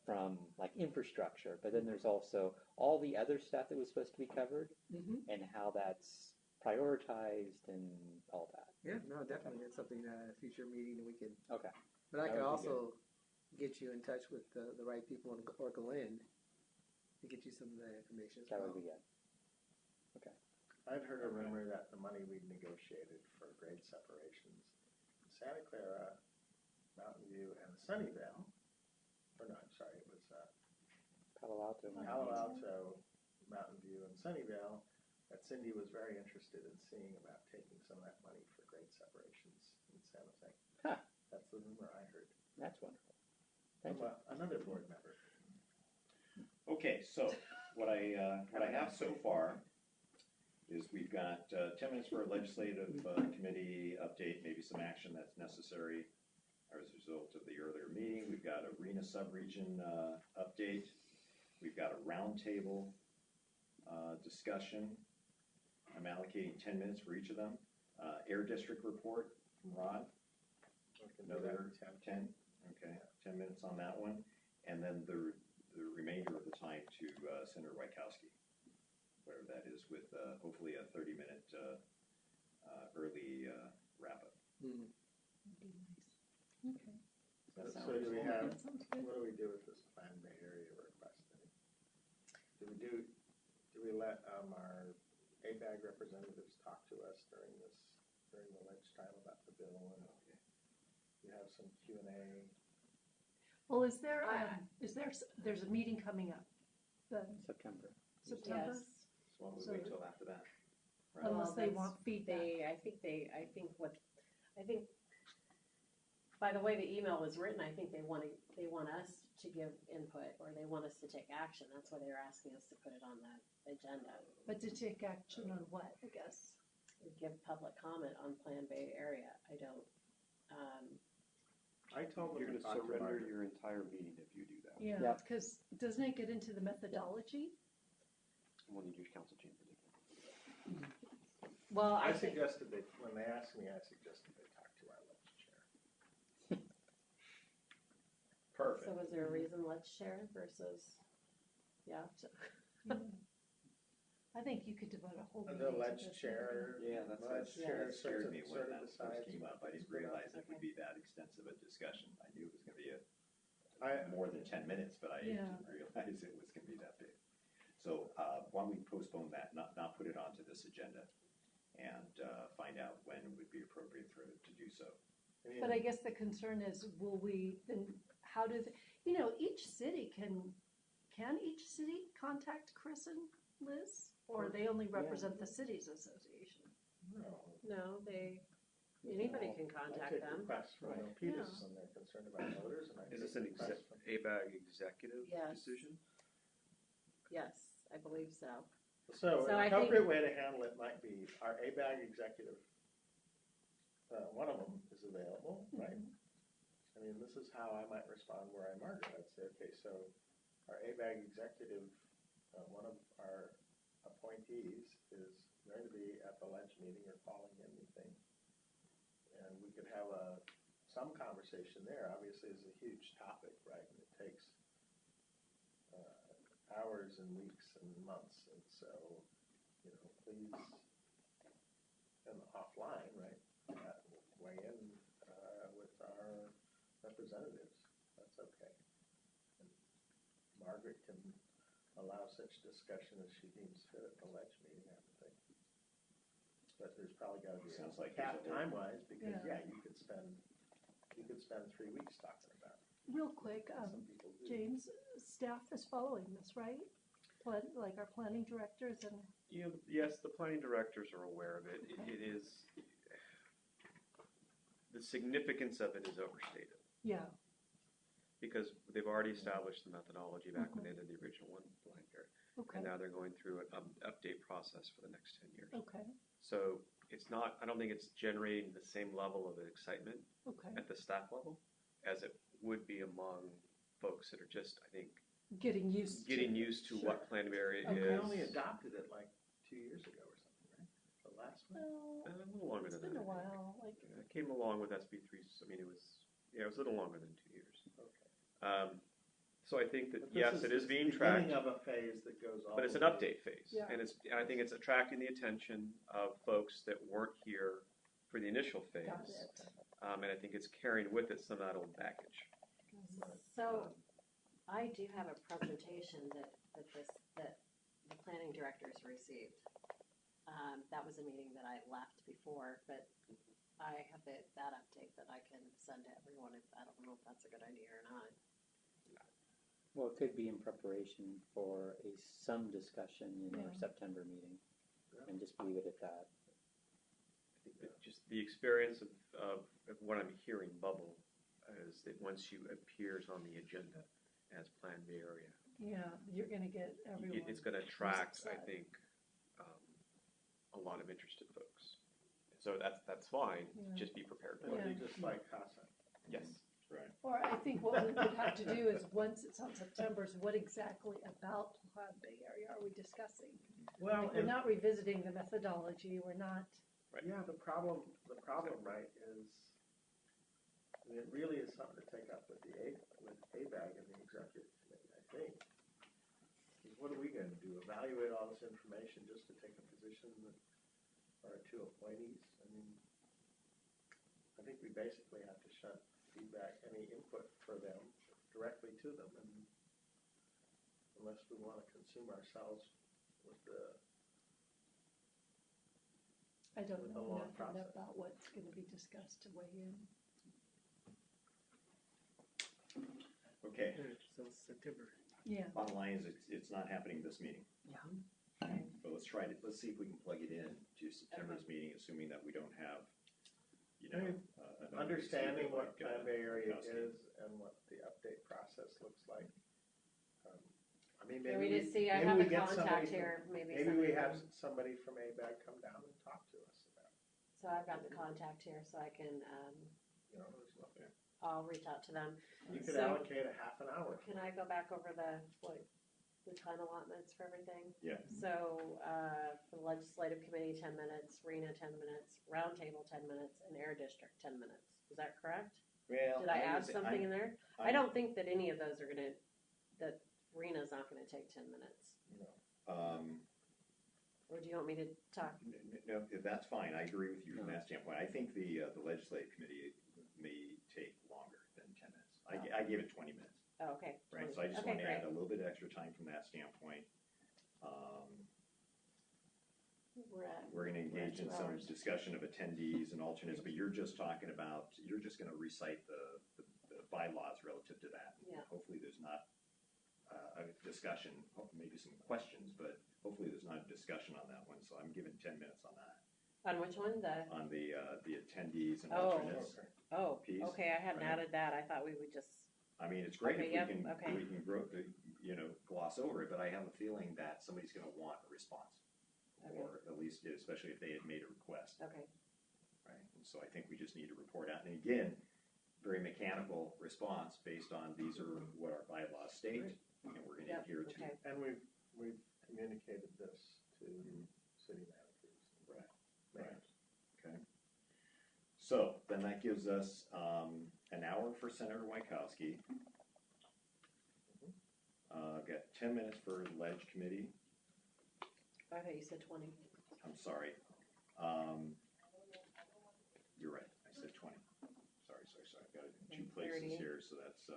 from like infrastructure, but then there's also all the other stuff that was supposed to be covered Mm-hmm. and how that's prioritized and all that. Yeah, no, definitely. It's something a future meeting that we can. Okay. But I That can would be also get you in touch with the right people or Glenn to get you some of that information as That well. would be good. I've heard a rumor that the money we've negotiated for grade separations in Santa Clara, Mountain View, and Sunnyvale, or no, I'm sorry, it was Palo Alto. Palo Alto, Mountain View, and Sunnyvale, that Cindy was very interested in seeing about taking some of that money for grade separations in San Jose. Huh. That's the rumor I heard That's wonderful. Thank from you. another board member. Okay, so what I have so far is we've got 10 minutes for a legislative committee update, maybe some action that's necessary as a result of the earlier meeting. We've got a RENA subregion update. We've got a roundtable discussion. I'm allocating 10 minutes for each of them. Air District report from Rod. Another 10. Okay, 10 minutes on that one. And then the remainder of the time to Senator Wachowski, whatever that is, with hopefully a 30-minute early wrap-up. Mm-hmm. Okay. So do we have, That sounds good. what do we do with this Plan Bay Area request? Do we let our ABAG representatives talk to us during the lunch time about the bill, and you have some Q&A? Well, there's a meeting coming up, September. September, Yes. So why don't we So- wait till after that? Right. unless they that's- want feedback. I think by the way the email was written, I think they want us to give input, or they want us to take action. That's why they're asking us to put it on the agenda. But to take action on what, I guess? Give public comment on Plan Bay Area. I don't, I told You're them going to to talk to surrender Margaret. your entire meeting if you do that. Yeah, Yeah. because doesn't it get into the methodology? When you do council chamber. well, I I think, suggested when they asked me, I suggested they talk to our lunch chair. Perfect. so was there a reason let's share versus, yeah. I think you could devote a whole meeting The to lunch this. chair, Yeah, that's lunch yeah. chair It scared me when sort of that first decides. came up. I didn't realize it would be that extensive a discussion. I knew it was going to be more than 10 minutes, but I Yeah. didn't realize it was going to be that big. So why don't we postpone that, not put it onto this agenda, and find out when it would be appropriate for it to do so. But I guess the concern is, will we, then how does, each city can each city contact Chris and Liz? Or they only represent the city's association? No, anybody can I contact take them. requests from Right. Milpitas when they're concerned about voters, and I Is this take an requests from. ABAG executive Yes. decision? Yes, I believe so. So So I an think- appropriate way to handle it might be our ABAG executive, one of them is available, right? I mean, this is how I might respond where I'm Margaret. I'd say, okay, so our ABAG executive, one of our appointees is going to be at the lunch meeting or calling in, we think. And we could have some conversation there. Obviously, it's a huge topic, right? And it takes hours and weeks and months. And so, please, and offline, right, weigh in with our representatives. That's okay. And Margaret can allow such discussion as she deems fit at the lunch meeting, I would think. But there's probably got to be Sounds a like cap there's a whole- time-wise, because, Yeah. you could spend 3 weeks talking about it. Real quick, James, staff is following this, right? Like our planning directors and, Yes, the planning directors are aware of it. It is, the significance of it is overstated, yeah, because they've already established the methodology back when they did the original one, okay, and now they're going through an update process for the next 10 years. okay, So it's not, I don't think it's generating the same level of excitement okay. at the staff level as it would be among folks that are just, I think, Getting used to what planned area Okay. We is. only adopted it like 2 years ago or something, right? The last one? Well, A little longer it's than been that. a while, like, It came along with SB3. I mean, it was a little longer than 2 years. Okay. So I think that But this yes, it is the being tracked, beginning of a phase that goes all but it's the an way- update phase, Yeah. and I think it's attracting the attention of folks that weren't here for the initial phase, got it. and I think it's carrying with it some of that old baggage. So, I do have a presentation that the planning directors received. That was a meeting that I left before, but I have that update that I can send to everyone. I don't know if that's a good idea or not. Well, it could be in preparation for some discussion in our Yeah. September meeting, and just leave it at that. I think that just the experience of what I'm hearing bubble is that once you appears on the agenda as Plan B area, Yeah, you're gonna get everyone. it's going to attract, I upset. think, a lot of interested folks. So that's fine. Yeah. Just be prepared for It'll it. be just like CASA. Yes. Right. Or I think what we would have to do is, once it's on September, is what exactly about Plan Bay Area are we discussing? Well, Like, we're not revisiting the methodology, we're not, Right. yeah, the problem, right, is, I mean, it really is something to take up with ABAG and the executive committee, I think. Is what are we gonna do? Evaluate all this information just to take a position that our two appointees? I mean, I think we basically have to shut feedback, any input for them, directly to them, and unless we wanna consume ourselves with the I don't With know a long nothing process. about what's gonna be discussed to weigh in. Okay, So September. Yeah, bottom line is it's not happening this meeting. yeah, But let's see if we can plug it in to September's meeting, assuming that we don't have, another understanding speaker what like, Plan Bay Area Kowski. is and what the update process looks like. I mean, Can maybe we just see, I maybe have we a get somebody contact from- here, maybe Maybe we somebody have from- somebody from ABAG come down and talk to us about, So I've got the contact here, so I can, who's looking. I'll reach out to them. You could So- allocate a half an hour. Can I go back over the time allotments for everything? Yeah. So, for the legislative committee, 10 minutes, RENA, 10 minutes, roundtable, 10 minutes, and air district, 10 minutes. Is that correct? Well, Did I add would say- something in there? I don't think that any of those are gonna, that RENA's not gonna take 10 minutes. Or do you want me to talk? No, that's fine. I agree with you from that standpoint. I think the legislative committee may take longer than 10 minutes. I gave it 20 minutes, Oh, okay. right? So I just Okay, want to add great. a little bit of extra time from that standpoint. We're going to engage in 2 some hours. discussion of attendees and alternates, but you're just going to recite the bylaws relative to that. Yeah. Hopefully there's not a discussion, maybe some questions, but hopefully there's not a discussion on that one, so I'm giving 10 minutes on that. On which one? On the attendees and Oh. alternates. Oh, Piece, okay, I hadn't right. added that. I thought we would just, I mean, it's great Okay, if yep, we can, okay. grow, gloss over it, but I have a feeling that somebody's gonna want a response. Okay. Or at least, especially if they had made a request, okay. right? And so I think we just need to report out, and again, very mechanical response based on these are what our bylaws state, and we're gonna Yep, adhere to. okay. And we've communicated this to city managers. Right. Mayors. Okay. So then that gives us an hour for Senator Wykowski. Got 10 minutes for Ledge Committee. I thought you said 20. I'm sorry. You're right. I said 20. Sorry. I've got it in two places 30. here, so that's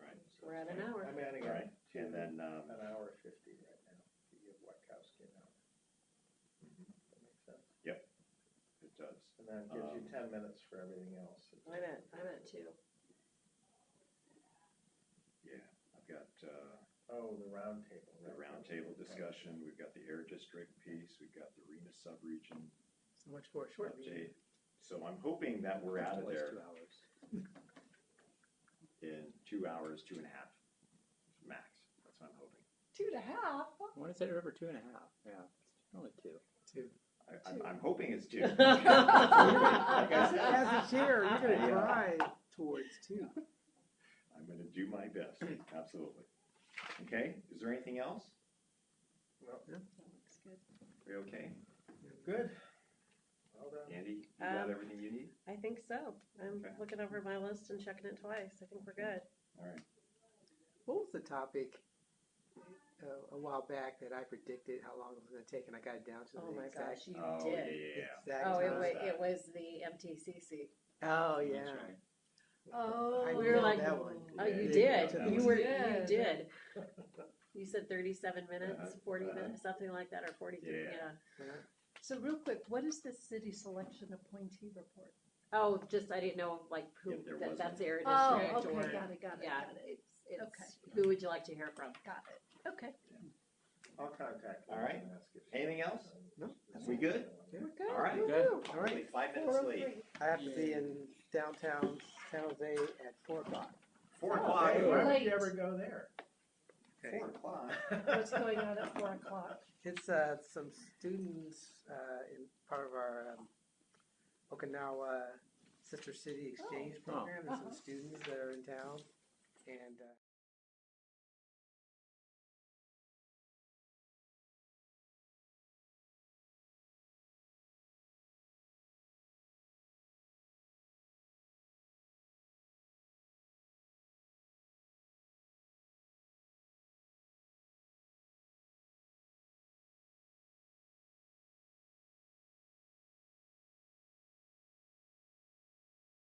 right. So We're at that's an 20. hour. I'm adding All right. up to And then an hour 50 right now to give Watkowski an hour. That makes sense. it does. And that gives you 10 minutes for everything else. I'm at 2. got Oh, the round table. the roundtable discussion, we've got the air district piece, we've got the RENA sub-region So much for a short meeting. update. So I'm hoping that we're out of Always there 2 hours. in 2 hours, 2.5 max. That's what I'm hoping. 2.5. I want to say over 2.5. Yeah, it's only 2. I'm hoping it's 2. Like I said, as a chair, you're going to Yeah. drive towards 2. I'm going to do my best, absolutely. Okay, is there anything else? Well, That looks good. We okay? good. Well done. Andy, you got Um, everything you need? I think so. I'm Okay. looking over my list and checking it twice. I think we're good. All right. What was the topic a while back that I predicted how long it was going to take, and I got it down to Oh the my exact, gosh, you Oh, did. yeah. exact Oh, time? it was the MTCC. Oh, yeah. That's right. Oh, I We were nailed like, that one. Oh, you Yeah. did. That You was- were. Yeah. You did. You said 37 minutes, Uh-huh. 40 Uh-huh. minutes, something like that, or 43. Yeah. Yeah. So real quick, what is the city selection appointee report? Oh, just I didn't know like who If there was that's one. air Oh, district okay, or got it. yeah. Got it. It's Okay. who would you like to hear from? Got it. Okay. I'll contact them All right. and ask if. Anything else? No. We good? Yeah. We're good. All right. Good. All right. Only 5 minutes late. I have to be in downtown San Jose at 4 o'clock. 4 Oh, o'clock. Hey, We're why would late. you ever go there? 4 o'clock. What's going on at 4 o'clock? It's some students in part of our Okinawa Sister City Exchange program. There's some students that are in town, and